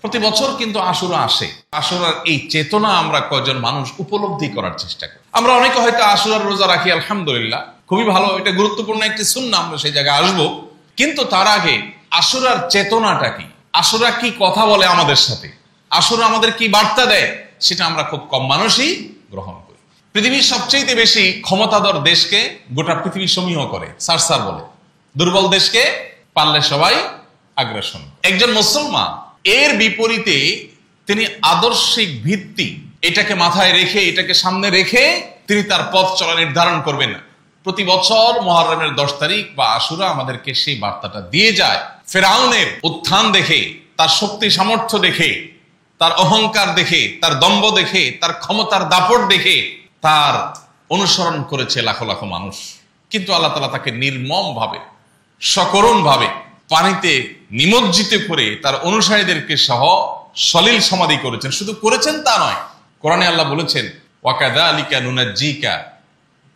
প্রতি বছর কিন্তু আশুরা আসে। আশুরার এই চেতনা আমরা কয়জন মানুষ উপলব্ধি করার চেষ্টা করি। আমরা অনেকে হয়তো আশুরার রোজা রাখি, আলহামদুলিল্লাহ, খুবই ভালো, এটা গুরুত্বপূর্ণ একটি সুন্নাহ, আমরা সেই জায়গায় আসবো। কিন্তু তার আগে আশুরার চেতনাটা কি, আশুরা কি কথা বলে আমাদের সাথে, আশুরা আমাদের কি বার্তা দেয়, সেটা আমরা খুব কম মানুষই গ্রহণ করি। পৃথিবীর সবচেয়ে বেশি ক্ষমতাধর দেশকে গোটা পৃথিবী সমীহ করে, সারসার বলে। দুর্বল দেশকে পারলে সবাই আগ্রাসন। একজন মুসলমান এর বিপরীতে তিনি আদর্শিক ভিত্তি এটাকে মাথায় রেখে, এটাকে সামনে রেখে তিনি তার পথ চলা নির্ধারণ করবেন না। প্রতি বছর মুহররমের 10 তারিখ বা আশুরা আমাদেরকে সেই বার্তাটা দিয়ে যায়। ফেরাউনের উত্থান দেখে, তার শক্তি সামর্থ্য দেখে, তার অহংকার দেখে, তার দম্ভ দেখে, তার ক্ষমতার দাপট দেখে তার অনুসরণ করেছে লাখো লাখো মানুষ। কিন্তু আল্লাহ তাআলা তাকে নির্মম ভাবে, সকরুণ ভাবে পানিতে নিমজ্জিত করে তার অনুসারীদেরকে সহ সলিল সমাধি করেছেন। শুধু করেছেন তা নয়, কোরআনে আল্লাহ বলেছেন, ওয়াকাযালিকা নুনাজ্জিকা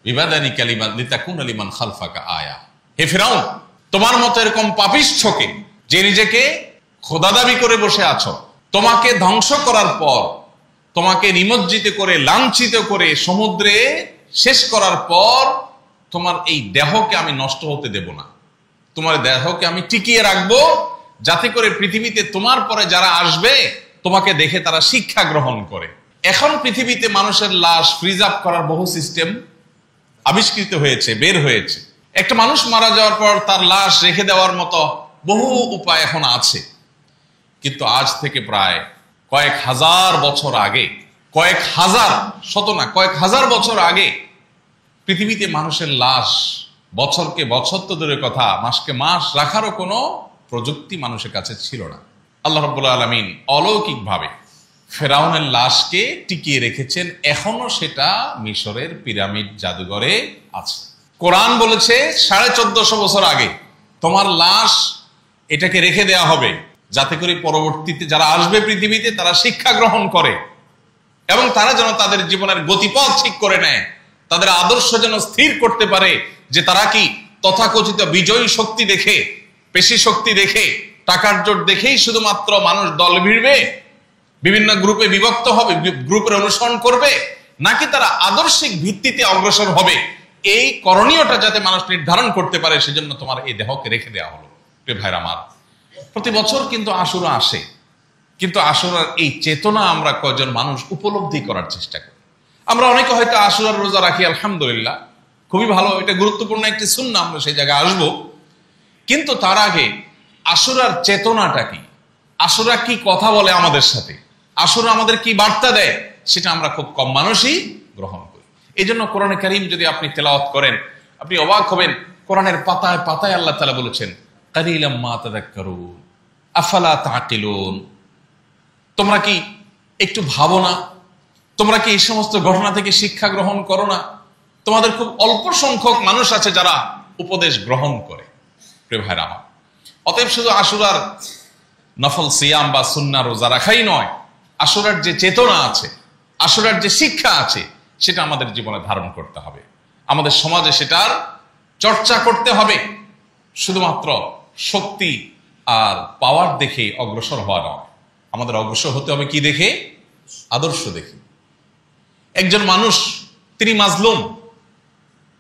বিবাদানিকা লিতাকুনা লিমান খালফাকা আয়া। হে ফিরআউন, তোমার মতো এরকম পাপিষ্ঠকে, যে নিজেকে খোদা দাবি করে বসে আছো, তোমাকে ধ্বংস করার পর, তোমাকে নিমজ্জিত করে, লাঞ্ছিত করে সমুদ্রে শেষ করার পর তোমার এই দেহকে আমি নষ্ট হতে দেব না। তোমার দেহকে আমি টিকিয়ে রাখবো, যাতে করে পৃথিবীতে তোমার পরে যারা আসবে তোমাকে দেখে তারা শিক্ষা গ্রহণ করে। এখন পৃথিবীতে মানুষের লাশ ফ্রিজ আপ করার বহু সিস্টেম আবিষ্কৃত হয়েছে, বের হয়েছে। একটা মানুষ মারা যাওয়ার পর তার লাশ রেখে দেওয়ার মতো বহু উপায় এখন আছে। কিন্তু আজ থেকে প্রায় কয়েক হাজার বছর আগে, কয়েক হাজার, শত না, কয়েক হাজার বছর আগে পৃথিবীতে মানুষের লাশ বছরকে বছর তো দূরের কথা, মাসকে মাস রাখারও কোনো প্রযুক্তি মানুষের কাছে ছিল না। আল্লাহ রাব্বুল আলামিন অলৌকিকভাবে ফেরাউনের লাশকে টিকিয়ে রেখেছেন। এখনো সেটা মিশরের পিরামিড জাদুঘরে আছে। কোরআন বলেছে 1450 বছর আগে তোমার লাশ এটাকে রেখে দেয়া হবে, যাতে করে পরবর্তীতে যারা আসবে পৃথিবীতে তারা শিক্ষা গ্রহণ করে এবং তারা যেন তাদের জীবনের গতিপথ ঠিক করে নেয়, তাদের আদর্শ যেন স্থির করতে পারে যে তারা কি তথাকথিত বিজয়ী শক্তি দেখে, পেশি শক্তি দেখে, টাকার জোট দেখেই শুধুমাত্র মানুষ দল ভিড়বে, বিভিন্ন গ্রুপে বিভক্ত হবে, গ্রুপের অনুসরণ করবে, নাকি তারা আদর্শিক ভিত্তিতে অগ্রসর হবে। এই করণীয়টা যাতে মানুষ নির্ধারণ করতে পারে, সেজন্য তোমার এই দেহকে রেখে দেওয়া হলো। প্রিয় ভাইরা আমার, প্রতি বছর কিন্তু আশুরা আসে। কিন্তু আশুরার এই চেতনা আমরা কয়জন মানুষ উপলব্ধি করার চেষ্টা করি। আমরা অনেকে হয়তো আশুরার রোজা রাখি, আলহামদুলিল্লাহ, খুবই ভালো, এটা গুরুত্বপূর্ণ একটি সুন্নাহ, আমরা সেই জায়গায় আসবো। কিন্তু তার আগে আশুরার চেতনাটা কি, আশুরা কি কথা বলে আমাদের সাথে, আশুরা আমাদের কি বার্তা দেয়, সেটা আমরা খুব কম মানুষই গ্রহণ করি। এই জন্য কোরআনে কারীম যদি আপনি তেলাওয়াত করেন, আপনি অবাক হবেন। কোরআনের পাতায় পাতায় আল্লাহ তাআলা বলেছেন, কালিলাম মা তাযাক্কারুন আফালা তাকিলুন। তোমরা কি একটু ভাবো না? তোমরা কি এই সমস্ত ঘটনা থেকে শিক্ষা গ্রহণ করো না? তোমাদের খুব অল্প সংখ্যক মানুষ আছে যারা উপদেশ গ্রহণ করে। প্রিয় ভাইরা আমার, অতএব শুধু আশুরার নফল সিয়াম বা সুন্নাহ রোজা রাখাই নয়, আশুরার যে চেতনা আছে, আশুরার যে শিক্ষা আছে, সেটা আমাদের জীবনে ধারণ করতে হবে, আমাদের সমাজে সেটার চর্চা করতে হবে। শুধুমাত্র শক্তি আর পাওয়ার দেখে অগ্রসর হওয়া নয়, আমাদের অগ্রসর হতে হবে কি দেখে? আদর্শ দেখে। একজন মানুষ, তিনি মাজলুম,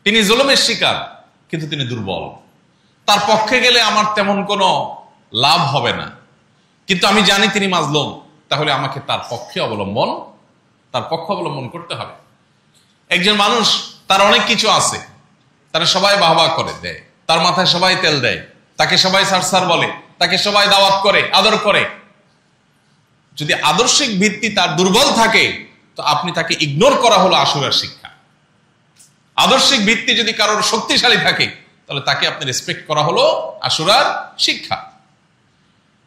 তিনি জুলুমের শিকার, কিন্তু তিনি দুর্বল। তার পক্ষে গেলে আমার তেমন কোনো লাভ হবে না, কিন্তু আমি জানি তিনি মাজলুম, তাহলে আমাকে তার পক্ষ অবলম্বন করতে হবে। একজন মানুষ, তার অনেক কিছু আছে, তারা সবাই বাহবা করে দেয়, তার মাথায় সবাই তেল দেয়, তাকে সবাই সারসার বলে, তাকে সবাই দাওয়াত করে, আদর করে। যদি আদর্শিক ভিত্তি তার দুর্বল থাকে, তো আপনি তাকে ইগনোর করা হলো আশুরার শিক্ষা। আদর্শিক ভিত্তি যদি কারোর শক্তিশালী থাকে, তাহলে তাকে আপনি রেসপেক্ট করা হলো আশুরার শিক্ষা।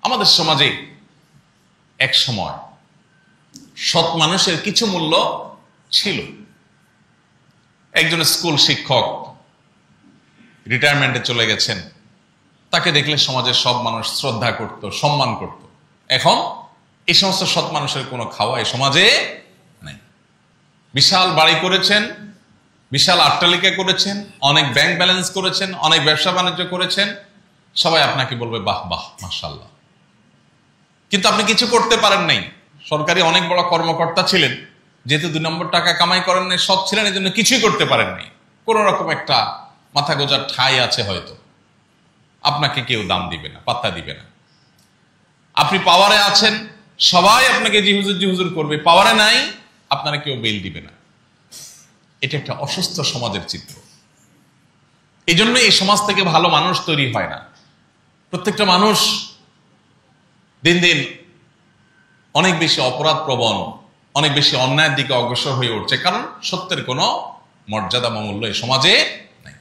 আমাদের সমাজে এক সময় সৎ মানুষের কিছু মূল্য ছিল। একজন স্কুল শিক্ষক রিটায়ারমেন্টে চলে গেছেন, তাকে দেখলে সমাজের সব মানুষ শ্রদ্ধা করত, সম্মান করত। এখন এই সমস্ত সৎ মানুষের কোনো খাওয়া এই সমাজে নেই। বিশাল বাড়ি করেছেন, বিশাল অট্টালিকা করেছেন, অনেক ব্যাংক ব্যালেন্স করেছেন, অনেক ব্যবসা বাণিজ্য করেছেন, সবাই আপনাকে বলবে বাহ বাহ মাশাআল্লাহ। কিন্তু আপনি কিছু করতে পারেন নাই। সরকারি অনেক বড় কর্মকর্তা ছিলেন, যেহেতু 2 নম্বর টাকা কামাই করেন নাই, সৎ ছিলেন, এই জন্য কিছুই করতে পারেন নাই। কোন রকম একটা মাথা গোজার ঠাঁই আছে হয়তো, আপনাকে কেউ দাম দিবে না, পাত্তা দিবে না। আপনি পাওয়ারে আছেন, সবাই আপনাকে জি হুজুর করবে, পাওয়ারে নাই, আপনারা কেউ বেল দিবে না। এটা একটা অসুস্থ সমাজের চিত্র। এই জন্য এই সমাজ থেকে ভালো মানুষ তৈরি হয় না। প্রত্যেকটা মানুষ দিন দিন অনেক বেশি অপরাধ প্রবণ, অনেক বেশি অন্যায়ের দিকে অগ্রসর হয়ে উঠছে, কারণ সত্যের কোনো মর্যাদা বা মূল্য এই সমাজে নাই।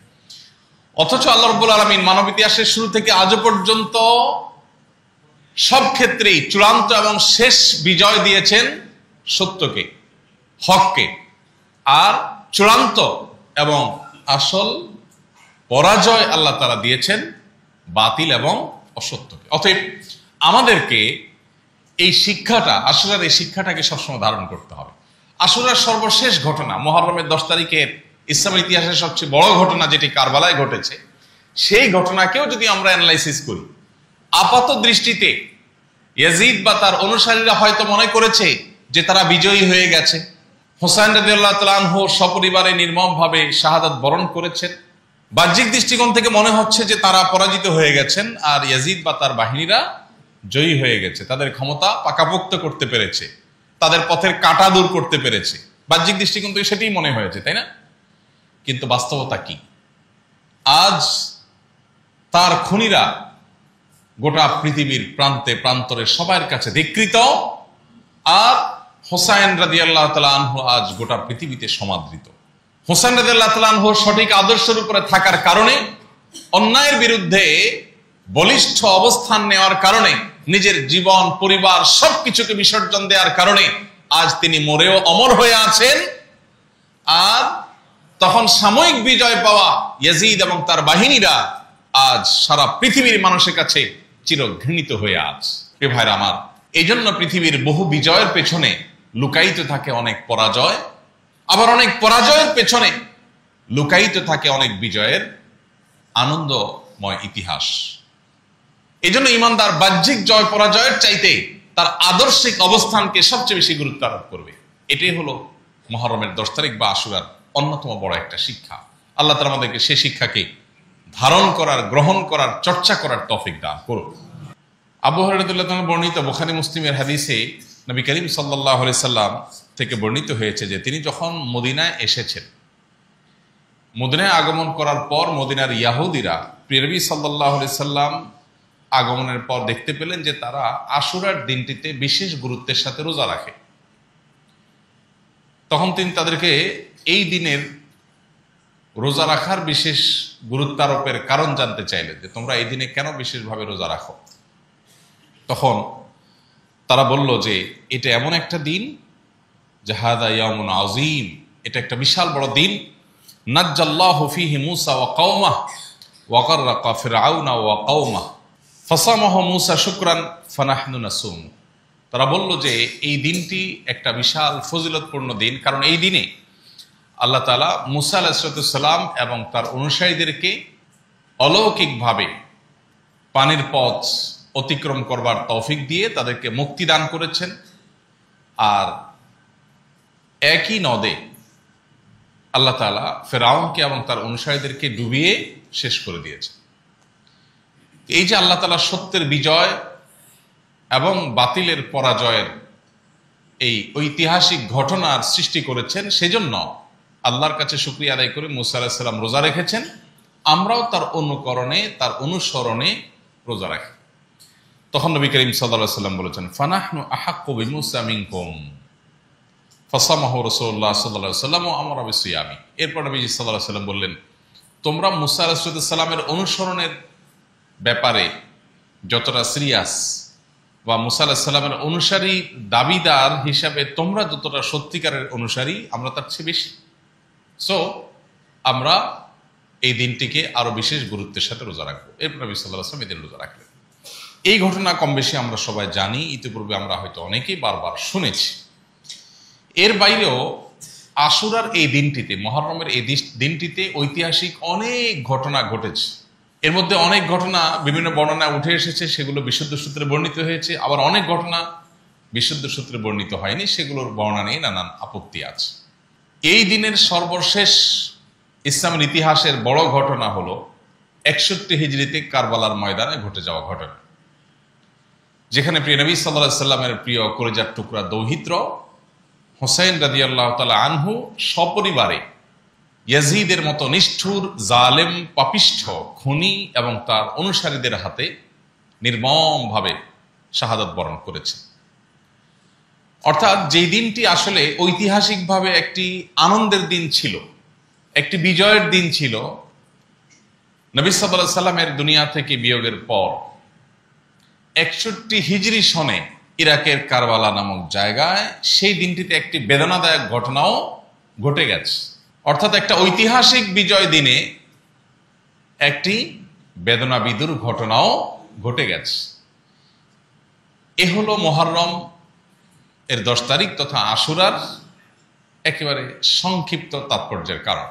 অথচ আল্লাহ রাব্বুল আলামিন মানব ইতিহাসের শুরু থেকে আজও পর্যন্ত সব ক্ষেত্রেই চূড়ান্ত এবং শেষ বিজয় দিয়েছেন সত্যকে, হককে, আর চূড়ান্ত এবং আসল পরাজয় আল্লাহ তাআলা দিয়েছেন বাতিল এবং অসত্যকে। অতএব আমাদেরকে এই শিক্ষাটা, আশুরার এই শিক্ষাটাকে সবসময় ধারণ করতে হবে। আশুরার সর্বশেষ ঘটনা, মুহররমের 10 তারিখের ইসলামের ইতিহাসের সবচেয়ে বড় ঘটনা যেটি কারবালায় ঘটেছে, সেই ঘটনাকেও যদি আমরা অ্যানালাইসিস করি, আপাত দৃষ্টিতে ইয়াজিদ বা তার অনুসারীরা হয়তো মনে করেছে যে তারা বিজয়ী হয়ে গেছে। হোসাইন রাদিয়াল্লাহু তাআলা আনহু সপরিবারে নির্মমভাবে শাহাদাত বরণ করেছেন। বাহ্যিক দৃষ্টিকোণ থেকে মনে হচ্ছে যে তারা পরাজিত হয়ে গেছেন, আর ইয়াজিদ বা তার বাহিনীরা জয়ী হয়ে গেছে, তাদের ক্ষমতা পাকাপোক্ত করতে পেরেছে, তাদের পথের কাঁটা দূর করতে পেরেছে। বাহ্যিক দৃষ্টিকোণ থেকে সেটাই মনে হয়েছে, তাই না? কিন্তু বাস্তবতা কি? আজ তার খুনিরা গোটা পৃথিবীর প্রান্তে প্রান্তরে সবার কাছে ধিক্কৃত, আর হোসাইন রাদিয়াল্লাহু তাআলা আনহু আজ গোটা পৃথিবীতে সমাদৃত। হোসাইন রাদিয়াল্লাহু তাআলা আনহু সঠিক আদর্শের উপরে থাকার কারণে, অন্যায়ের বিরুদ্ধে বলিষ্ঠ অবস্থান নেওয়ার কারণে, নিজের জীবন পরিবার সবকিছুকে বিসর্জন দেওয়ার কারণে আজ তিনি মরেও অমর হয়ে আছেন। আর তখন সাময়িক বিজয় পাওয়া ইয়াজিদ এবং তার বাহিনীরা আজ সারা পৃথিবীর মানুষের কাছে চিরঘৃণিত হয়ে আছে। প্রিয় ভাইরা আমার, এই জন্য পৃথিবীর বহু বিজয়ের পেছনে লুকায়িত থাকে অনেক পরাজয়, আবার অনেক পরাজয়ের পেছনে লুকায়িত থাকে অনেক বিজয়ের আনন্দময় ইতিহাস। এই জন্য ইমানদার বাহ্যিক জয় পরাজয়ের চাইতে তার আদর্শিক অবস্থানকে সবচেয়ে বেশি গুরুত্ব আরোপ করবে। এটাই হলো মুহররমের 10 তারিখ বা আশুরার অন্যতম বড় একটা শিক্ষা। আল্লাহ তাআলা আমাদেরকে সেই শিক্ষাকে ধারণ করার, গ্রহণ করার, চর্চা করার তৌফিক দান করুন। আবু হুরায়রা রাদিয়াল্লাহু তাআলা বর্ণিত বুখারী মুসলিমের হাদিসে নবী করিম সাল্লাল্লাহু আলাইহি সাল্লাম থেকে বর্ণিত হয়েছে যে তিনি যখন মদিনায় এসেছেন, মদিনায় আগমন করার পর মদিনার ইহুদিরা প্রিয় নবী সাল্লাল্লাহু আলাইহি সাল্লাম আগমনের পর দেখতে পেলেন যে তারা আশুরার দিনটিতে বিশেষ গুরুত্বের সাথে রোজা রাখে। তখন তিনি তাদেরকে এই দিনের রোজা রাখার বিশেষ গুরুত্বারোপের কারণ জানতে চাইলেন যে তোমরা এই দিনে কেন বিশেষভাবে রোজা রাখো। তখন তারা বলল যে এটা এমন একটা দিন, হাযা ইয়াউমুন আযীম, এটা একটা বিশাল বড় দিন। নাজ্জাল্লাহু ফীহি মূসা ওয়া কওমাহু ওয়া গাররাকা ফিরআউনা ওয়া কওমাহু ফাসামাহু মূসা শুকরান ফানাহনু নাসুম। তারা বলল যে এই দিনটি একটা বিশাল ফজিলতপূর্ণ দিন, কারণ এই দিনে আল্লাহ তাআলা মূসা আলাইহিস সালাম এবং তার অনুসারীদেরকে অলৌকিকভাবে পানির পথ অতিক্রম করবার তৌফিক দিয়ে তাদেরকে মুক্তি দান করেছেন, আর একই নদে আল্লাহ তাআলা ফিরআউনকে এবং তার অনুসারীদেরকে ডুবিয়ে শেষ করে দিয়েছেন। এই যে আল্লাহ তাআলা সত্যের বিজয় এবং বাতিলের পরাজয়ের এই ঐতিহাসিক ঘটনার সৃষ্টি করেছেন, সেজন্য আল্লাহর কাছে শুকরিয়া আদায় করে মূসা আলাইহিস সালাম রোজা রেখেছেন। আমরাও তার অনুকরণে, তার অনুসরণে রোজা রাখি। তখন নবী করিম সাল্লাল্লাহু আলাইহি ওয়াসাল্লাম বলেছেন, ফানাহনু আহাক্কু বিমূসা মিনকুম ফাসামাহু রাসূলুল্লাহ সাল্লাল্লাহু আলাইহি ওয়াসাল্লাম ওয়া আমারা বিসিয়ামি। এরপর নবী সাল্লাল্লাহু আলাইহি ওয়াসাল্লাম বললেন, তোমরা মূসা আলাইহিস সালামের অনুসরণের ব্যাপারে যতটা সিরিয়াস বা মূসা আলাইহিস সালামের অনুসারী দাবিদার হিসাবে তোমরা যতটা সত্যিকারের অনুসারী, আমরা তার চেয়ে বেশি। সো আমরা এই দিনটিকে আরো বিশেষ গুরুত্বের সাথে রোজা রাখবো। এরপর নবী সাল্লাল্লাহু আলাইহি ওয়াসাল্লাম এই দিন রোজা রাখলেন। এই ঘটনা কম বেশি আমরা সবাই জানি, ইতিপূর্বে আমরা হয়তো অনেকেই বারবার শুনেছি। এর বাইরেও আশুরার এই দিনটিতে, মুহররমের এই দিনটিতে ঐতিহাসিক অনেক ঘটনা ঘটেছে। এর মধ্যে অনেক ঘটনা বিভিন্ন বর্ণনায় উঠে এসেছে, সেগুলো বিশুদ্ধ সূত্রে বর্ণিত হয়েছে, আবার অনেক ঘটনা বিশুদ্ধ সূত্রে বর্ণিত হয়নি, সেগুলোর বর্ণনা নিয়ে নানান আপত্তি আছে। এই দিনের সর্বশেষ ইসলামের ইতিহাসের বড় ঘটনা হলো 61 হিজরিতে কারবালার ময়দানে ঘটে যাওয়া ঘটনা, যেখানে প্রিয় নবী সাল্লাল্লাহু আলাইহি সাল্লামের প্রিয় কলিজার টুকরা দৌহিত্র হোসেন রাদিয়াল্লাহু তাআলা আনহু সপরিবারে ইয়াজিদের মতো নিষ্ঠুর, জালেম, পাপিষ্ঠ, খুনি এবং তার অনুসারীদের হাতে নির্মমভাবে শাহাদাত বরণ করেছে। অর্থাৎ যেই দিনটি আসলে ঐতিহাসিকভাবে একটি আনন্দের দিন ছিল, একটি বিজয়ের দিন ছিল, নবী সাল্লাল্লাহু আলাইহি সাল্লামের দুনিয়া থেকে বিয়োগের পর 61 হিজরি সনে ইরাকের কারবালা নামক জায়গায় সেই দিনটিতে একটি বেদনাদায়ক ঘটনাও ঘটে গেছে। অর্থাৎ একটা ঐতিহাসিক বিজয় দিনে একটি বেদনাবিদুর ঘটনাও ঘটে গেছে। এ হলো মুহররম এর 10 তারিখ তথা আশুরার একেবারে সংক্ষিপ্ত তাৎপর্যের কারণ।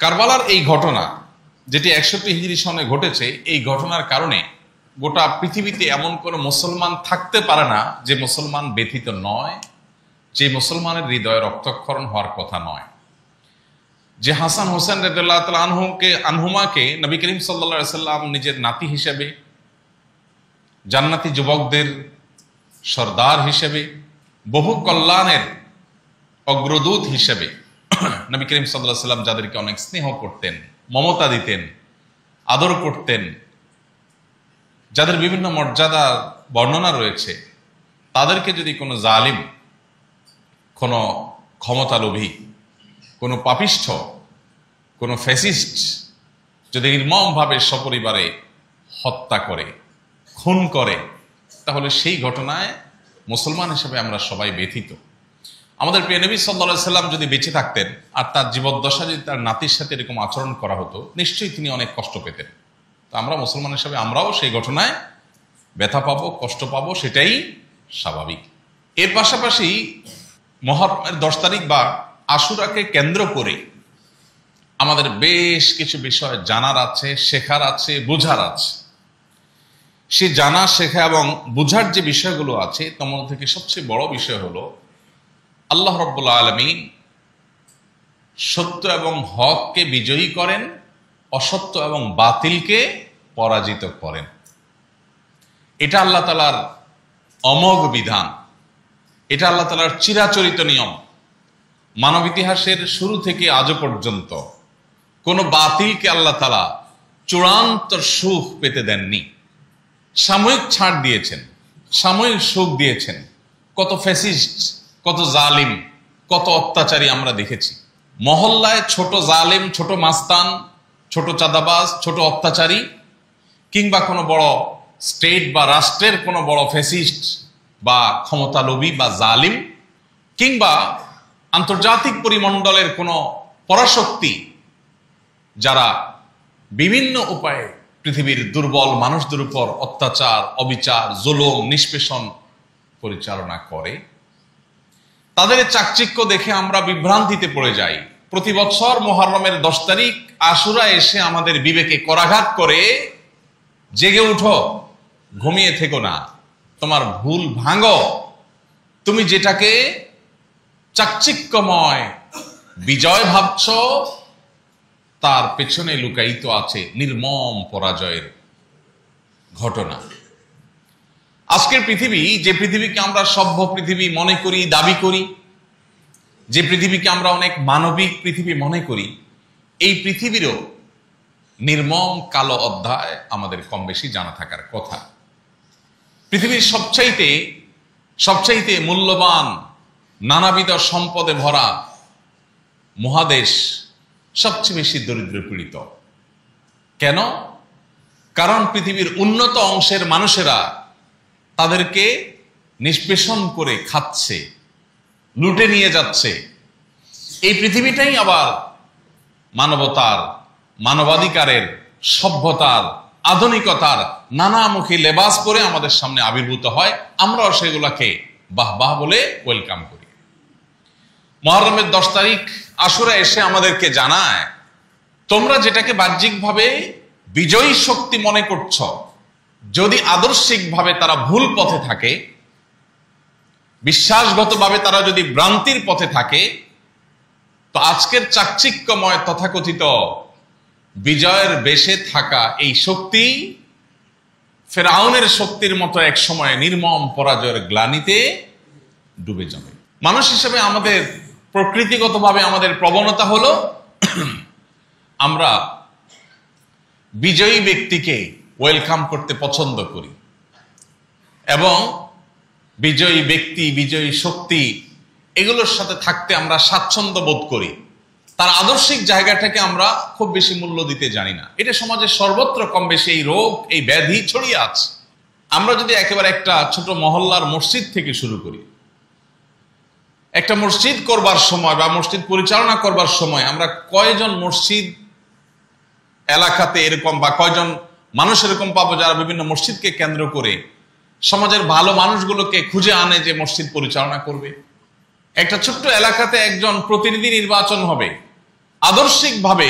কারবালার এই ঘটনা যেটি 61 হিজরি সনে ঘটেছে, এই ঘটনার কারণে গোটা পৃথিবীতে এমন কোনো মুসলমান থাকতে পারে না যে মুসলমান ব্যথিত নয়, যে মুসলমানের হৃদয়ে রক্তক্ষরণ হওয়ার কথা নয়। যে হাসান হোসেন রাদিয়াল্লাহু তাআলা আনহুমাকে নবী করিম সাল্লাল্লাহু আলাইহি সাল্লাম নিজের নাতি হিসেবে, জান্নাতি যুবকদের সর্দার হিসেবে, বহু কল্যাণের অগ্রদূত হিসেবে নবী করিম সাল্লাল্লাহু আলাইহি সাল্লাম যাদেরকে অনেক স্নেহ করতেন, মমতা দিতেন, আদর করতেন, যাদের বিভিন্ন মর্যাদার বর্ণনা রয়েছে, তাদেরকে যদি কোনো জালিম, কোনো ক্ষমতালোভী, কোনো পাপিষ্ঠ, কোনো ফ্যাসিস্ট যদি নির্মমভাবে সপরিবারে হত্যা করে, খুন করে, তাহলে সেই ঘটনায় মুসলমান হিসেবে আমরা সবাই ব্যথিত। আমাদের প্রিয় নবী সাল্লাল্লাহু আলাইহি সাল্লাম যদি বেঁচে থাকতেন আর তার জীবদ্দশা যদি তার নাতির সাথে এরকম আচরণ করা হতো, নিশ্চয়ই তিনি অনেক কষ্ট পেতেন। তো আমরা মুসলমান হিসেবে আমরাও সেই ঘটনায় ব্যথা পাবো, কষ্ট পাবো, সেটাই স্বাভাবিক। এর পাশাপাশি মুহররমের 10 তারিখ বা আশুরাকে কেন্দ্র করে আমাদের বেশ কিছু বিষয় জানার আছে, শেখার আছে, বোঝার আছে। সে জানা, শেখা এবং বোঝার যে বিষয়গুলো আছে তার মধ্যে থেকে সবচেয়ে বড় বিষয় হলো আল্লাহ রাব্বুল আলামিন সত্য এবং হককে বিজয়ী করেন, অসত্য এবং বাতিলকে পরাজিত করেন। এটা আল্লাহ তাআলার অমোঘ বিধান, এটা আল্লাহ তাআলার চিরাচরিত নিয়ম। মানব ইতিহাসের শুরু থেকে আজও পর্যন্ত কোনো বাতিলকে আল্লাহ তাআলা চূড়ান্ত সুখ পেতে দেননি। সাময়িক ছাড় দিয়েছেন, সাময়িক সুখ দিয়েছেন। কত ফ্যাসিস্ট, কত জালিম, কত অত্যাচারী আমরা দেখেছি। মহল্লায় ছোট জালিম, ছোট মাস্তান, ছোট চাঁদাবাজ, ছোট অত্যাচারী, কিংবা কোনো বড় স্টেট বা রাষ্ট্রের কোনো বড় ফ্যাসিস্ট বা ক্ষমতালোভী বা জালিম, কিংবা আন্তর্জাতিক পরিমণ্ডলের কোনো পরাশক্তি যারা বিভিন্ন উপায়ে পৃথিবীর দুর্বল মানুষদের উপর অত্যাচার, অবিচার, জুলুম, নিষ্পেষণ পরিচালনা করে, তাদের চাকচিক্য দেখে আমরা বিভ্রান্তিতে পড়ে যাই। প্রতি বছর মুহররমের 10 তারিখ আশুরা এসে আমাদের বিবেকে করাঘাত করে, জেগে উঠো, ঘুমিয়ে থেকো না, তোমার ভুল ভাঙো। তুমি যেটাকে চাকচিক্যময় বিজয় ভাবছ, তার পেছনে লুকায়িত আছে নির্মম পরাজয়ের ঘটনা। আজকের পৃথিবী, যে পৃথিবীকে আমরা সভ্য পৃথিবী মনে করি, দাবি করি, যে পৃথিবীকে আমরা অনেক মানবিক পৃথিবী মনে করি, এই পৃথিবীরও নির্মম কালো অধ্যায় আমাদের কম বেশি জানা থাকার কথা। পৃথিবীর সবচাইতে মূল্যবান, নানাবিধ সম্পদে ভরা মহাদেশ সবচেয়ে বেশি দরিদ্র পীড়িত। কেন? কারণ পৃথিবীর উন্নত অংশের মানুষেরা তাদেরকে নিষ্পেষণ করে খাচ্ছে, লুটে নিয়ে যাচ্ছে। এই পৃথিবীটাই আবার মানবতার, মানবাধিকারের, সভ্যতার, আধুনিকতার নানামুখী লেবাস পরে আমাদের সামনে আবির্ভূত হয়। আমরাও সেগুলাকে বাহ বাহ বলে ওয়েলকাম করি। মুহররমের 10 তারিখ আশুরা এসে আমাদেরকে জানায়, তোমরা যেটাকে বাহ্যিকভাবে বিজয়ী শক্তি মনে করছ, যদি আদর্শিকভাবে তারা ভুল পথে থাকে, বিশ্বাসগতভাবে তারা যদি ভ্রান্তির পথে থাকে, তো আজকের চাকচিক্যময় তথাকথিত বিজয়ের বেশে থাকা এই শক্তি ফেরাউনের শক্তির মতো এক সময় নির্মম পরাজয়ের গ্লানিতে ডুবে যাবে। মানুষ হিসেবে আমাদের প্রকৃতিগতভাবে আমাদের প্রবণতা হলো আমরা বিজয়ী ব্যক্তিকে ওয়েলকাম করতে পছন্দ করি এবং বিজয়ী ব্যক্তি, বিজয়ী শক্তি এগুলোর সাথে থাকতে আমরা স্বাচ্ছন্দ্য বোধ করি। তার আদর্শিক জায়গাটাকে আমরা খুব বেশি মূল্য দিতে জানি না। এটা সমাজের সর্বত্র কম বেশি এই রোগ, এই ব্যাধি ছড়িয়ে আছে। আমরা যদি একেবারে একটা ছোট মহল্লার মসজিদ থেকে শুরু করি, একটা মসজিদ করবার সময় বা মসজিদ পরিচালনা করবার সময় আমরা কয়জন মসজিদ এলাকাতে এরকম বা কয়জন মানুষ এরকম পাবো যারা বিভিন্ন মসজিদকে কেন্দ্র করে সমাজের ভালো মানুষগুলোকে খুঁজে আনে যে মসজিদ পরিচালনা করবে। একটা ছোট্ট এলাকাতে একজন প্রতিনিধি নির্বাচন হবে, আদর্শিকভাবে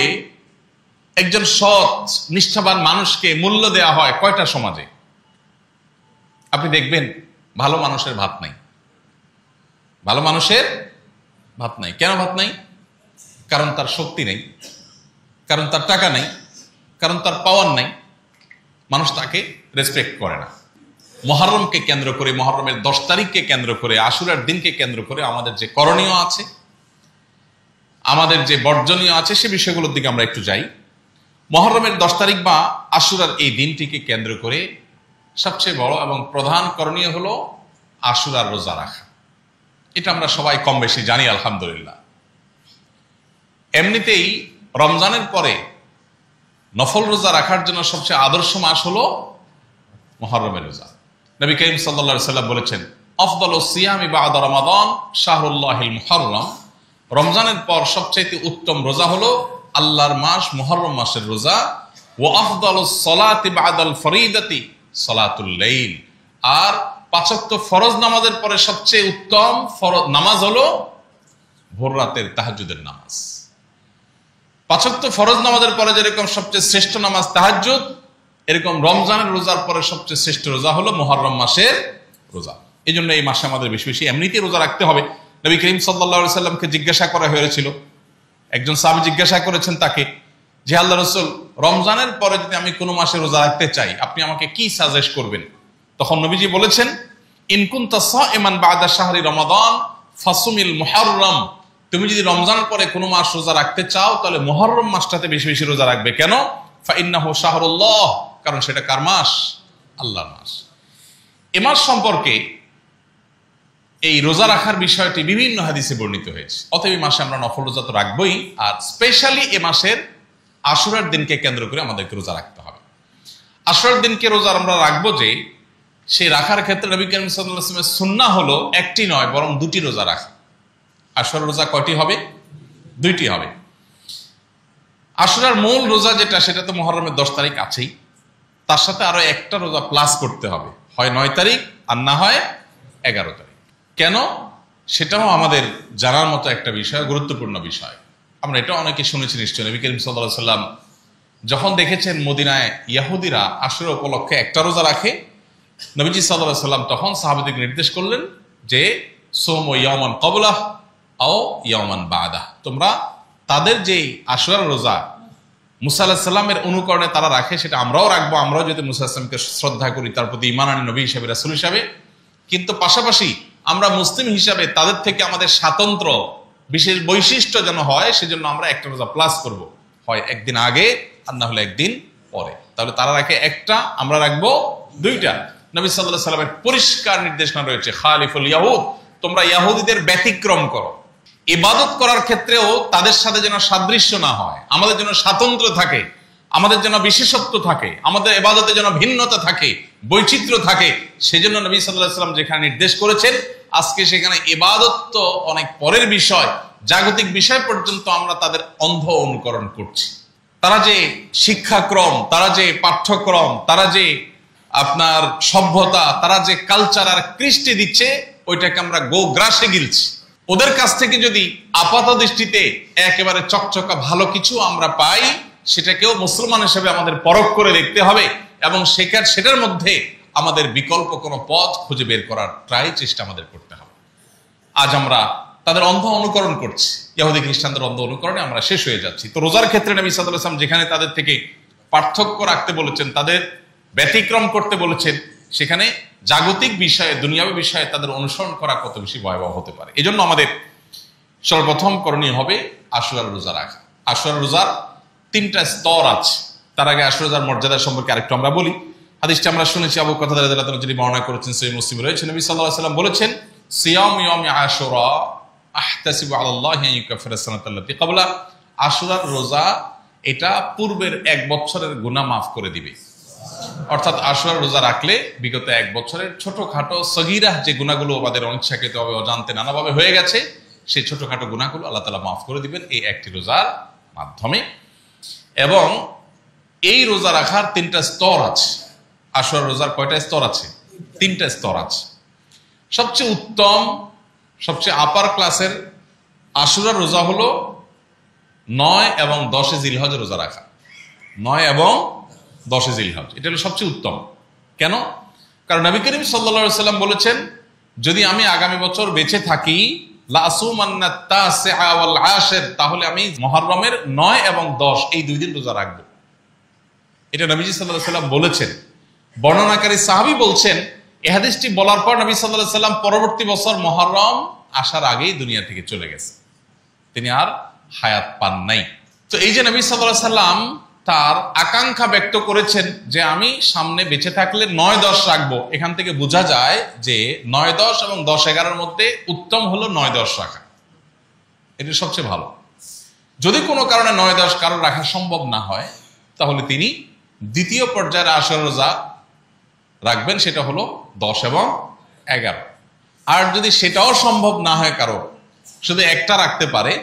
একজন সৎ নিষ্ঠাবান মানুষকে মূল্য দেওয়া হয় কয়টা সমাজে? আপনি দেখবেন ভালো মানুষের ভাত নাই। ভালো মানুষের ভাত নাই। কেন ভাত নাই? কারণ তার শক্তি নেই, কারণ তার টাকা নেই, কারণ তার পাওয়ার নাই। মানুষ তাকে রেসপেক্ট করে না। মুহররমকে কেন্দ্র করে, মুহররমের 10 তারিখকে কেন্দ্র করে, আশুরার দিনকে কেন্দ্র করে আমাদের যে করণীয় আছে, আমাদের যে বর্জনীয় আছে, সে বিষয়গুলোর দিকে আমরা একটু যাই। মুহররমের 10 তারিখ বা আশুরার এই দিনটিকে কেন্দ্র করে সবচেয়ে বড় এবং প্রধান করণীয় হলো আশুরার রোজা রাখা। এটা আমরা সবাই কম বেশি জানি আলহামদুলিল্লাহ। এমনিতেই রমজানের পরে নফল রোজা রাখার জন্য সবচেয়ে আদর্শ মাস হলো মুহররমের রোজা। নবী করিম সাল্লাল্লাহু আলাইহি ওয়াসাল্লাম বলেছেন, আফদালুস সিয়ামি বা'দা রমাদান শাহরুল্লাহিল মুহররম। রমজানের পর সবচেয়ে উত্তম রোজা হলো আল্লাহর মাস মুহররম মাসের রোজা। ওয়া আফদালুস সালাতি বা'দাল ফরিদাতি সালাতুল লাইল। আর 5 ওয়াক্ত ফরজ নামাজের পরে সবচেয়ে উত্তম নামাজ হলো ভোর রাতের তাহাজ্জুদের নামাজ। 5 ওয়াক্ত ফরজ নামাজের পরে যেরকম সবচেয়ে শ্রেষ্ঠ নামাজ তাহাজ্জুদ, এরকম রমজানের রোজার পরে সবচেয়ে শ্রেষ্ঠ রোজা হলো মুহররম মাসের রোজা। এই জন্য এই মাসে আমাদের বেশি বেশি এমনিতেই রোজা রাখতে হবে। নবী করিম সাল্লাল্লাহু আলাইহি সাল্লামকে জিজ্ঞাসা করা হয়েছিল, একজন সাহাবী জিজ্ঞাসা করেছেন তাকে যে, আল্লাহ রাসূল, রমজানের পরে যদি আমি কোনো মাসে রোজা রাখতে চাই, আপনি আমাকে কি সাজেস্ট করবেন? তখন নবীজি বলেছেন, ইন কুনতা সাইমান বা'দা শাহরি রমাদান ফাসুমিল মুহররম। তুমি যদি রমজানের পরে কোনো মাস রোজা রাখতে চাও, তাহলে মুহররম মাসটাতে বেশি বেশি রোজা রাখবে। কেন? ফা ইন্নাহু শাহরুল্লাহ, কারণ সেটা কার মাস? আল্লাহর মাস। এ মাস সম্পর্কে এই রোজা রাখার বিষয়টি বিভিন্ন হাদিসে বর্ণিত হয়েছে। অতএব এই মাসে আমরা নফল রোজা তো রাখবই, আর স্পেশালি এ মাসের আশুরার দিনকে কেন্দ্র করে আমাদেরকে রোজা রাখতে হবে। আশুরার দিনকে রোজা আমরা রাখবো যে, সেই রাখার ক্ষেত্রে নবী করিম সাল্লাল্লাহু আলাইহি ওয়াসাল্লামের সুন্নাহ হলো একটি নয় বরং 2টি রোজা রাখা। আশুরার রোজা কয়টি হবে? 2টি হবে। আশুরার মূল রোজা যেটা, সেটা তো মুহররমের 10 তারিখ আছেই, তার সাথে আরো একটা রোজা প্লাস করতে হবে, হয় 9 তারিখ আর না হয় 11 তারিখ। কেন? সেটাও আমাদের জানার মতো একটা বিষয়, গুরুত্বপূর্ণ বিষয়। আমরা এটা অনেকে শুনেছি নিশ্চয়। নবী করিম সাল্লাল্লাহু আলাইহি ওয়াসাল্লাম যখন দেখেছেন মদিনায় ইহুদিরা আশুরা উপলক্ষে একটা রোজা রাখে, নবীজি সাল্লাল্লাহু আলাইহি ওয়াসাল্লাম তখন সাহাবাদেরকে নির্দেশ করলেন যে, সুমু ইয়াওমান ক্বাবলাহ আও ইয়াওমান বা'দাহ। তোমরা তাদের যে আশুরার রোজা মুসা আলাইহিস সালামের অনুকরণে তারা রাখে, সেটা আমরাও রাখবো। আমরাও যদি মুসা আলাইহিস সালামকে শ্রদ্ধা করি, তার প্রতি ঈমান আনি নবী হিসেবে, রাসূল হিসেবে, কিন্তু পাশাপাশি আমরা মুসলিম হিসাবে তাদের থেকে আমাদের স্বাতন্ত্র বিশেষ বৈশিষ্ট্য যেন হয়, সেজন্য আমরা একটা রোজা প্লাস করব, হয় একদিন আগে আর না হলে একদিন পরে। তাহলে তারা রাখে একটা, আমরা রাখবো 2টা। নবী সাল্লাল্লাহু আলাইহি ওয়াসাল্লামের পরিষ্কার নির্দেশনা রয়েছে, খালিফুল ইয়াহুদ, তোমরা ইহুদিদের ব্যতিক্রম করো। ইবাদত করার ক্ষেত্রেও তাদের সাথে যেন সাদৃশ্য না হয়, আমাদের যেন স্বাতন্ত্র থাকে, আমাদের যেন বিশেষত্ব থাকে, আমাদের ইবাদতে যেন ভিন্নতা থাকে, বৈচিত্র্য থাকে। সেজন্য নবী সাল্লাল্লাহু আলাইহি ওয়াসাল্লাম যেখানে নির্দেশ করেছেন, আজকে সেখানে ইবাদত তো অনেক পরের বিষয়, জাগতিক বিষয় পর্যন্ত আমরা তাদের অন্ধ অনুকরণ করছি। তারা যে শিক্ষাক্রম, তারা যে পাঠ্যক্রম, তারা যে আপনার সভ্যতা, তারা যে কালচার আর কৃষ্টি দিচ্ছে, ওইটাকে আমরা গোগ্রাসে গিলছি। ওদের কাছ থেকে যদি আপাত দৃষ্টিতে একেবারে চকচকা ভালো কিছু আমরা পাই, সেটাকেও মুসলমান হিসেবে আমাদের পরখ করে দেখতে হবে এবং সেটার মধ্যে আমাদের বিকল্প কোনো পথ খুঁজে বের করার চেষ্টা আমাদের করতে হবে। আজ আমরা তাদের অন্ধ অনুকরণ করছি, ইহুদি খ্রিস্টানদের অন্ধ অনুকরণে আমরা শেষ হয়ে যাচ্ছি। তো রোজার ক্ষেত্রে নবী সাল্লাল্লাহু আলাইহি ওয়াসাল্লাম যেখানে তাদের থেকে পার্থক্য রাখতে বলেছেন, তাদের ব্যতিক্রম করতে বলেছেন, সেখানে জাগতিক বিষয়ে, দুনিয়াবী বিষয়ে তাদের অনুসরণ করা কত বেশি ভয়াবহ হতে পারে। এজন্য আমাদের সর্বপ্রথম করণীয় হবে আশুরার রোজা রাখা। আশুরার রোজার 3টা স্তর আছে। তার আগে আশুরার রোজার মর্যাদা সম্পর্কে আরেকটু আমরা বলি। হাদিসটা আমরা শুনেছি, আবু কাতাদা রাদিয়াল্লাহু তাআলা যিনি বর্ণনা করেছেন, সহিহ মুসলিমে রয়েছে। নবী সাল্লাল্লাহু আলাইহি ওয়াসাল্লাম বলেছেন, সিয়াম ইয়াউমি আশুরা আহতাসিবু আলাল্লাহি আন ইউকাফিরা সানাতাল্লাতী ক্বাবলা। আশুরার রোজা এটা পূর্বের 1 বছরের গুনাহ মাফ করে দিবে। অর্থাৎ আশুরার রোজা রাখলে বিগত 1 বছরের ছোটখাটো সগীরা যে গুনাহগুলো আমাদের অনিচ্ছাকৃতভাবে অজান্তে নানাভাবে হয়ে গেছে, সেই ছোটখাটো গুনাহগুলো আল্লাহ তাআলা মাফ করে দিবেন এই একটি রোজার মাধ্যমে। এবং এই রোজা রাখার 3টা স্তর আছে। আশুরার রোজার কয়টা স্তর আছে? 3টা স্তর আছে। সবচেয়ে উত্তম, সবচেয়ে আপার ক্লাসের আশুরার রোজা হলো 9 এবং 10 জিলহজ রোজা রাখা। 9 এবং 10 জিলহজ, এটা হলো সবচেয়ে উত্তম। কেন? কারণ নবী করিম সাল্লাল্লাহু আলাইহি ওয়াসাল্লাম বলেছেন, যদি আমি আগামী বছর বেঁচে থাকি তাহলে আমি মুহররমের 9 এবং 10 এই 2 দিন রোজা রাখবো। এটা নবীজি সাল্লাল্লাহু আলাইহি ওয়াসাল্লাম বলেছেন। বর্ণনাকারী সাহাবী বলছেন, এই হাদিসটি বলার পর নবী সাল্লাল্লাহু আলাইহি ওয়াসাল্লাম পরবর্তী বছর মুহররম আসার আগেই দুনিয়া থেকে চলে গেছে, তিনি আর হায়াত পান নাই। তো এই যে নবী সাল্লাল্লাহু আলাইহি ওয়াসাল্লাম তার আকাঙ্ক্ষা ব্যক্ত করেছেন যে আমি সামনে বেঁচে থাকলে 9-10 রাখবো, এখান থেকে বোঝা যায় যে 9-10 এবং 10-11 মধ্যে উত্তম হলো 9-10 রাখা, এটা সবচেয়ে ভালো। যদি কোনো কারণে 9-10 কারোর রাখা সম্ভব না হয়, তাহলে তিনি দ্বিতীয় পর্যায়ের আশুরা রোজা রাখবেন, সেটা হলো 10 এবং 11। আর যদি সেটাও সম্ভব না হয়, কারো শুধু একটা রাখতে পারে,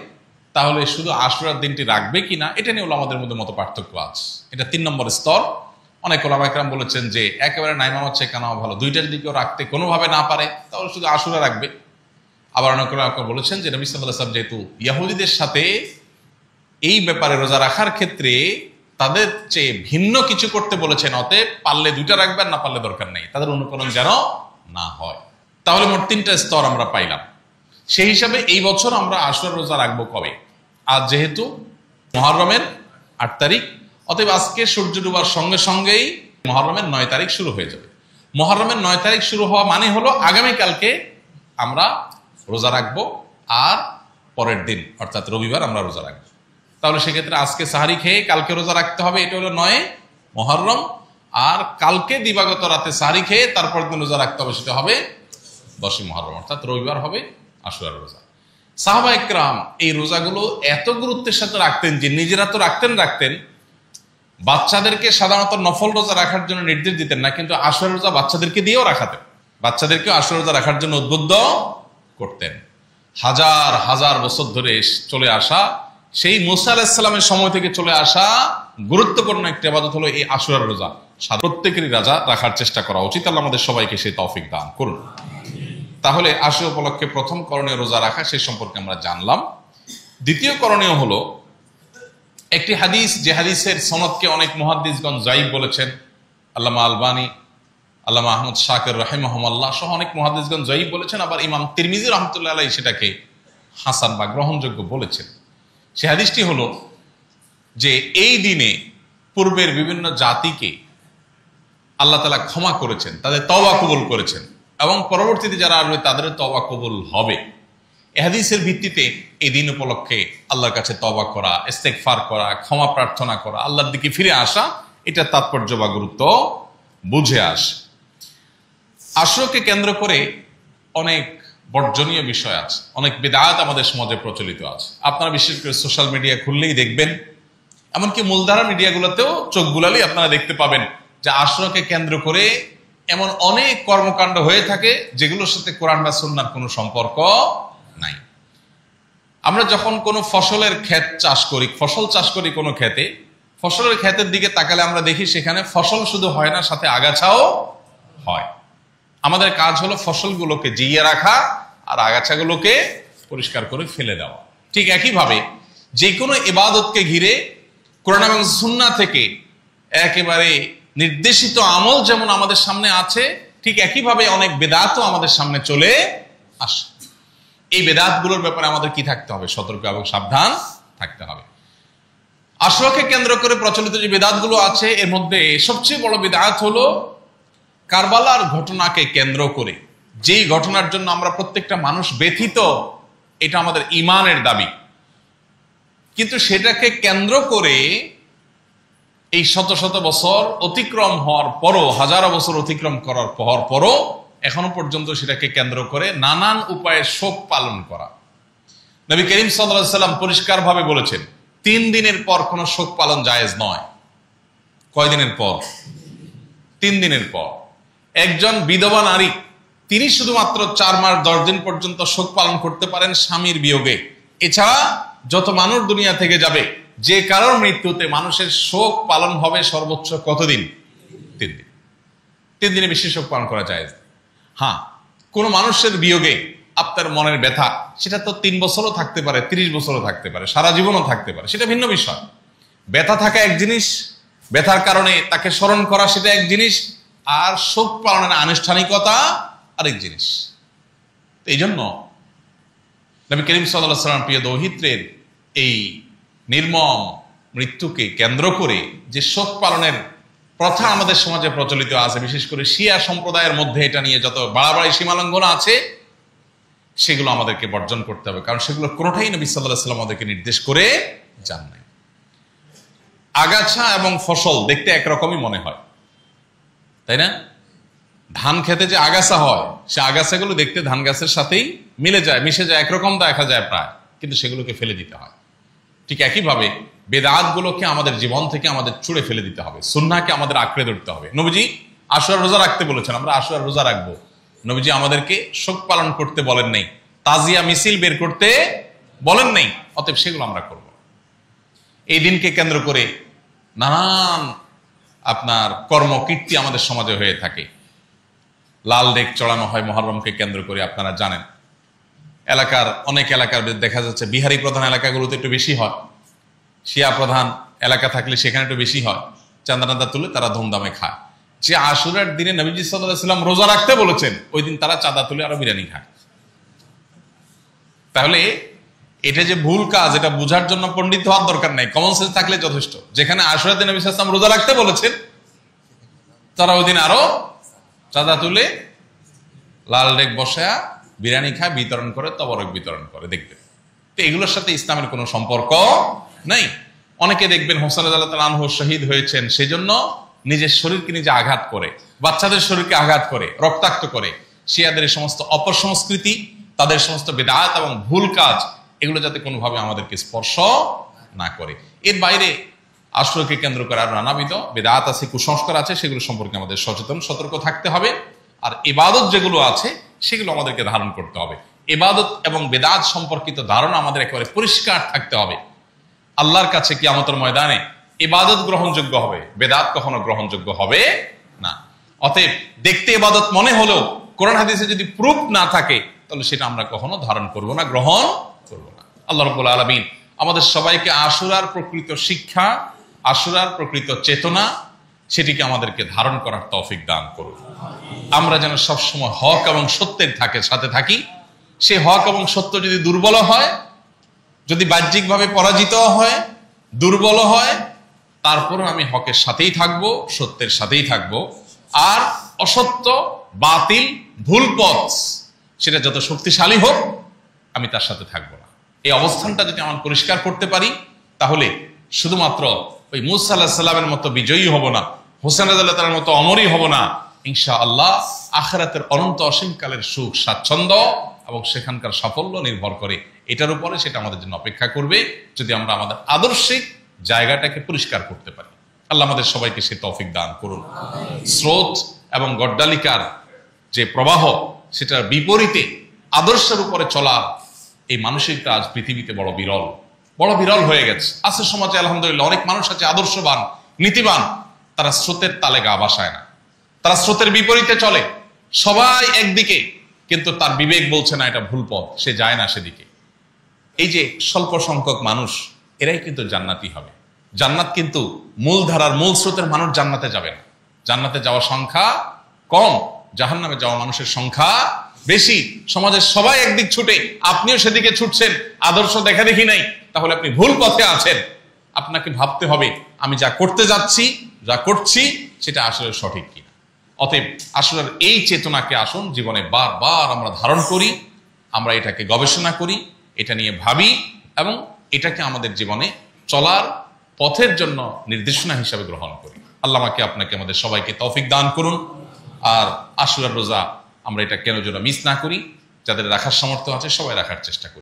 তাহলে শুধু আশুরার দিনটি রাখবে কিনা এটা নিয়ে ওলামাদের মধ্যে মত পার্থক্য আছে। এটা 3 নম্বর স্তর। অনেক ওলামা ইকরাম বলেছেন যে একেবারে নাইমা হচ্ছে কেন ভালো, 2টার দিকেও রাখতে কোনোভাবে না পারে তাহলে শুধু আশুরা রাখবে। আবার অনেক ওলামা বলেছেন যে নবী সাল্লাল্লাহু আলাইহি ওয়াসাল্লাম যেহেতু ইহুদিদের সাথে এই ব্যাপারে রোজা রাখার ক্ষেত্রে তাদের চেয়ে ভিন্ন কিছু করতে বলেছেন, অতএব পারলে 2টা রাখবেন, না পারলে দরকার নেই, তাদের অনুকরণ যেন না হয়। তাহলে মোট 3টা স্তর আমরা পাইলাম। সেই হিসাবে এই বছর আমরা আশুরা রোজা রাখবো কবে? আজ যেহেতু মুহররমের 8 তারিখ, অতএব আজকে সূর্য ডুবার সঙ্গে সঙ্গেই মুহররমের 9 তারিখ শুরু হয়ে যাবে। মুহররমের 9 তারিখ শুরু হওয়া মানে হলো আগামীকালকে আমরা রোজা রাখবো, আর পরের দিন অর্থাৎ রবিবার আমরা রোজা রাখবো। তাহলে সেক্ষেত্রে আজকে সাহারি খেয়ে কালকে রোজা রাখতে হবে, এটা হলো 9 মুহররম। আর কালকে দিবাগত রাতে সাহারি খেয়ে তারপর দিন রোজা রাখতে হবে, সেটা হবে 10 মুহররম, অর্থাৎ রবিবার হবে আশুরার রোজা। সাহাবা ইকরাম এই রোজাগুলো এত গুরুত্বের সাথে রাখতেন যে নিজেরা তো রাখতেন, বাচ্চাদেরকে সাধারণত নফল রোজা রাখার জন্য নির্দেশ দিতেন না, কিন্তু আশুরা রোজা বাচ্চাদেরকে দিয়েও রাখাতেন, বাচ্চাদেরকেও আশুরা রোজা রাখার জন্য উদ্বুদ্ধ করতেন। হাজার হাজার বছর ধরে চলে আসা, সেই মুসা আলাইহিস সালামের সময় থেকে চলে আসা গুরুত্বপূর্ণ একটি ইবাদত হলো এই আশুরার রোজা। প্রত্যেকেরই রোজা রাখার চেষ্টা করা উচিত। আল্লাহ আমাদের সবাইকে সেই তৌফিক দান করুন। তাহলে আশুরা উপলক্ষে প্রথম করণীয় রোজা রাখা, সেই সম্পর্কে আমরা জানলাম। দ্বিতীয় করণীয় হলো একটি হাদিস, যে হাদিসের সনদকে অনেক মুহাদ্দিসগণ যায়ীফ বলেছেন। আল্লামা আলবানী, আল্লামা আহমদ শাকির রাহিমাহুল্লাহ সহ অনেক মুহাদ্দিসগণ যায়ীফ বলেছেন। আবার ইমাম তিরমিজি রাহমাতুল্লাহ আলাইহি সেটাকে হাসান বা গ্রহণযোগ্য বলেছেন। সে হাদিসটি হলো যে এই দিনে পূর্বের বিভিন্ন জাতিকে আল্লাহ তাআলা ক্ষমা করেছেন, তাদের তওবা কবুল করেছেন, এবং পরবর্তীতে যারা আসবে তাদেরও তওবা কবুল হবে। এই হাদিসের ভিত্তিতে এই দিন উপলক্ষে আল্লাহর কাছে তওবা করা, ইস্তেগফার করা, ক্ষমা প্রার্থনা করা, আল্লাহর দিকে ফিরে আসা, এটা তাৎপর্য বা গুরুত্ব বুঝে আসে। আশুরাকে কেন্দ্র করে অনেক বর্জনীয় বিষয় আছে, অনেক বিদআত আমাদের সমাজে প্রচলিত আছে। আপনারা বিশেষ করে সোশ্যাল মিডিয়া খুললেই দেখবেন, এমনকি মূলধারা মিডিয়াগুলোতেও চোখ বুলালেই আপনারা দেখতে পাবেন যে আশুরাকে কেন্দ্র করে এমন অনেক কর্মকাণ্ড হয়ে থাকে যেগুলোর সাথে কোরআন বা সুন্নাহর কোনো সম্পর্ক নাই। আমরা যখন কোনো ফসলের ক্ষেত চাষ করি, ফসল চাষ করি কোনো ক্ষেতে, ফসলের ক্ষেতের দিকে তাকালে আমরা দেখি সেখানে ফসল শুধু হয় না, সাথে আগাছাও হয়। আমাদের কাজ হলো ফসলগুলোকে জিইয়ে রাখা আর আগাছাগুলোকে পরিষ্কার করে ফেলে দেওয়া। ঠিক একইভাবে যে কোনো ইবাদতকে ঘিরে কোরআন এবং সুন্নাহ থেকে একেবারে নির্দেশিত আমল যেমন আমাদের সামনে আছে, ঠিক একইভাবে অনেক বেদাতও আমাদের সামনে চলে আসে। এই বেদাতগুলোর ব্যাপারে আমাদের কি থাকতে হবে? সতর্ক এবং সাবধান থাকতে হবে। আশুরাকে কেন্দ্র করে প্রচলিত যে বেদাতগুলো আছে, এর মধ্যে সবচেয়ে বড় বেদাত হলো কারবালার ঘটনাকে কেন্দ্র করে, যেই ঘটনার জন্য আমরা প্রত্যেকটা মানুষ ব্যথিত, এটা আমাদের ঈমানের দাবি, কিন্তু সেটাকে কেন্দ্র করে এই শত শত বছর অতিক্রম হওয়ার পরও, হাজারো বছর অতিক্রম করার পরও এখনো পর্যন্ত সেটাকে কেন্দ্র করে নানান উপায়ে শোক পালন করা। নবী করিম সাল্লাল্লাহু আলাইহি ওয়াসাল্লাম পরিষ্কারভাবে বলেছেন 3 দিনের পর কোনো শোক পালন জায়েজ নয়। কয় দিনের পর? 3 দিনের পর। একজন বিধবা নারী, তিনি শুধুমাত্র 4 মাস 10 দিন পর্যন্ত শোক পালন করতে পারেন স্বামীর বিয়োগে। এছাড়া যত মানুষ দুনিয়া থেকে যাবে, যে কারোর মৃত্যুতে মানুষের শোক পালন হবে সর্বোচ্চ কতদিন? 3 দিন। 3 দিনে বেশি শোক পালন করা যায়। হ্যাঁ, কোন মানুষের বিয়োগে আপনার মনের ব্যথা, সেটা তো 3 বছরও থাকতে পারে, 30 বছরও থাকতে পারে, সারা জীবনও থাকতে পারে, সেটা ভিন্ন বিষয়। ব্যথা থাকা এক জিনিস, ব্যথার কারণে তাকে স্মরণ করা সেটা এক জিনিস, আর শোক পালনের আনুষ্ঠানিকতা আরেক জিনিস। এই জন্য নবী করিম সাল্লাল্লাহু আলাইহি ওয়াসাল্লাম প্রিয় দৌহিত্রের এই নির্মম মৃত্যুকে কেন্দ্র করে যে শোক পালনের প্রথা আমাদের সমাজে প্রচলিত আছে, বিশেষ করে শিয়া সম্প্রদায়ের মধ্যে এটা নিয়ে যত বাড়াবাড়ি সীমালঙ্ঘন আছে, সেগুলো আমাদেরকে বর্জন করতে হবে, কারণ সেগুলো কোনোটাই নবী সাল্লাল্লাহু আলাইহি ওয়াসাল্লাম আমাদেরকে নির্দেশ করে যান নাই। আগাছা এবং ফসল দেখতে একরকমই মনে হয়, তাই না? ধান খেতে যে আগাছা হয়, সে আগাছাগুলো দেখতে ধান গাছের সাথেই মিলে যায়, মিশে যায়, একরকম দেখা যায় প্রায়, কিন্তু সেগুলোকে ফেলে দিতে হয়। ঠিক একইভাবে বেদাতগুলোকে আমাদের জীবন থেকে আমাদের ছুঁড়ে ফেলে দিতে হবে, সুন্নাহকে আমাদের আঁকড়ে ধরতে হবে। নবীজি আশুরার রোজা রাখতে বলেছেন, আমরা আশুরার রোজা রাখবো। নবীজি আমাদেরকে শোক পালন করতে বলেন নাই, তাজিয়া মিছিল বের করতে বলেন নাই, অতএব সেগুলো আমরা করব। এই দিনকে কেন্দ্র করে নানান আপনার কর্মকীর্তি আমাদের সমাজে হয়ে থাকে। লাল ডেক চড়ানো হয় মুহররমকে কেন্দ্র করে, আপনারা জানেন। অনেক এলাকার দেখা যাচ্ছে বিহারি প্রধান এলাকাগুলোতে একটু বেশি হয়, শিয়া প্রধান এলাকা থাকলে সেখানে একটু বেশি হয়। চাঁদা টান্দা তুলে তারা ধুমধামে খায়। যে আশুরার দিনে নবীজি সাল্লাল্লাহু আলাইহি ওয়াসাল্লাম রোজা রাখতে বলেছেন, ওই দিন তারা চাঁদা তুলে আরো বিরিয়ানি খায়। তাহলে এটা যে ভুল কাজ, এটা বোঝার জন্য পণ্ডিত হওয়ার দরকার নাই, কমন সেন্স থাকলে যথেষ্ট। যেখানে আশুরার দিনে নবী সাল্লাল্লাহু আলাইহি ওয়াসাল্লাম রোজা রাখতে বলেছেন, তারা ওই দিন আরো চাঁদা তুলে লাল ডেক বসায়া বিরিয়ানি খায়, বিতরণ করে, তবরক বিতরণ করে। দেখবেন তো এগুলোর সাথে ইসলামের কোনো সম্পর্ক নাই। অনেকে দেখবেন হোসেন রাদিয়াল্লাহু তাআলা আনহু শহীদ হয়েছেন, সেজন্য নিজের শরীরকে নিজে আঘাত করে, বাচ্চাদের শরীরকে আঘাত করে, রক্তাক্ত করে। শিয়াদের এই সমস্ত অপসংস্কৃতি, তাদের সমস্ত বেদাত এবং ভুল কাজ, এগুলো যাতে কোনোভাবে আমাদেরকে স্পর্শ না করে। এর বাইরে আশুরাকে কেন্দ্র করে আর নানাবিধ বেদাত আছে, কুসংস্কার আছে, সেগুলো সম্পর্কে আমাদের সচেতন সতর্ক থাকতে হবে। আর ইবাদত যেগুলো আছে সেগুলো আমাদেরকে ধারণ করতে হবে। ইবাদত এবং বেদাত সম্পর্কিত ধারণা আমাদের একেবারে পরিষ্কার থাকতে হবে। আল্লাহর কাছে কিয়ামতের ময়দানে ইবাদত গ্রহণযোগ্য হবে, বেদাত কখনো গ্রহণযোগ্য হবে না। অতএব দেখতে ইবাদত মনে হলেও কোরআন হাদিসে যদি প্রুফ না থাকে, তাহলে সেটা আমরা কখনো ধারণ করব না, গ্রহণ করব না। আল্লাহ রাব্বুল আলামিন আমাদের সবাইকে আশুরার প্রকৃত শিক্ষা, আশুরার প্রকৃত চেতনা, সেটিকে আমাদেরকে ধারণ করার তৌফিক দান করুন। আমরা যেন সবসময় হক এবং সত্যের সাথে থাকি। সেই হক এবং সত্য যদি দুর্বল হয়, যদি বাহ্যিকভাবে পরাজিত হয়, দুর্বল হয়, তারপরে আমি হকের সাথেই থাকব, সত্যের সাথেই থাকব। আর অসত্য, বাতিল, ভুল পথ, সেটা যত শক্তিশালী হোক, আমি তার সাথে থাকবো না। এই অবস্থানটা যদি আমরা পরিষ্কার করতে পারি, তাহলে শুধুমাত্র ওই মূসা আলাইহিস সালামের মতো বিজয়ী হব না, হোসেন রাদিয়াল্লাহু তাআলার মতো অমরই হব না। ইনশাআল্লাহ আখিরাতের অনন্ত অসীমকালের সুখ, স্বাচ্ছন্দ্য এবং সেখানকার সাফল্য নির্ভর করে এটার উপরে। সেটা আমাদের জন্য অপেক্ষা করবে যদি আমরা আমাদের আদর্শিক জায়গাটাকে পরিষ্কার করতে পারি। আল্লাহ আমাদের সবাইকে সে তৌফিক দান করুন। স্রোত এবং গড্ডালিকার যে প্রবাহ, সেটার বিপরীতে আদর্শের উপরে চলা, এই মানসিকতা আজ পৃথিবীতে বড় বিরল হয়ে গেছে। আছে সমাজে আলহামদুলিল্লাহ অনেক মানুষ আছে আদর্শবান, নীতিবান, তারা স্রোতের তালে গা ভাসায় না, তারা স্রোতের বিপরীতে চলে। সবাই একদিকে, কিন্তু তার বিবেক বলছে না এটা ভুল পথ, সে যায় না সেদিকে। এই যে স্বল্প সংখ্যক মানুষ, এরাই কিন্তু জান্নাতি হবে, জান্নাত কিন্তু মূলধারার মূল স্রোতের মানুষ জান্নাতে যাবে না। জান্নাতে যাওয়ার সংখ্যা কম, জাহান্নামে যাওয়া মানুষের সংখ্যা বেশি। সমাজের সবাই একদিক ছুটে, আপনিও সেদিকে ছুটছেন, আদর্শ দেখা দেখি নাই, তাহলে আপনি ভুল পথে আছেন। আপনাকে ভাবতে হবে আমি যা করতে যাচ্ছি, যা করছি, সেটা আসলে সঠিক কিনা। অতএব আসলের এই চেতনাকে আসুন জীবনে বারবার আমরা ধারণ করি, আমরা এটাকে গবেষণা করি, এটা নিয়ে ভাবি এবং এটাকে আমাদের জীবনে চলার পথের জন্য নির্দেশনা হিসাবে গ্রহণ করি। আল্লাহ আমাকে আপনাকে আমাদের সবাইকে তৌফিক দান করুন। আর আশুরার রোজা আমরা এটা কেন যেন মিস না করি, যাদের রাখার সামর্থ্য আছে সবাই রাখার চেষ্টা করি।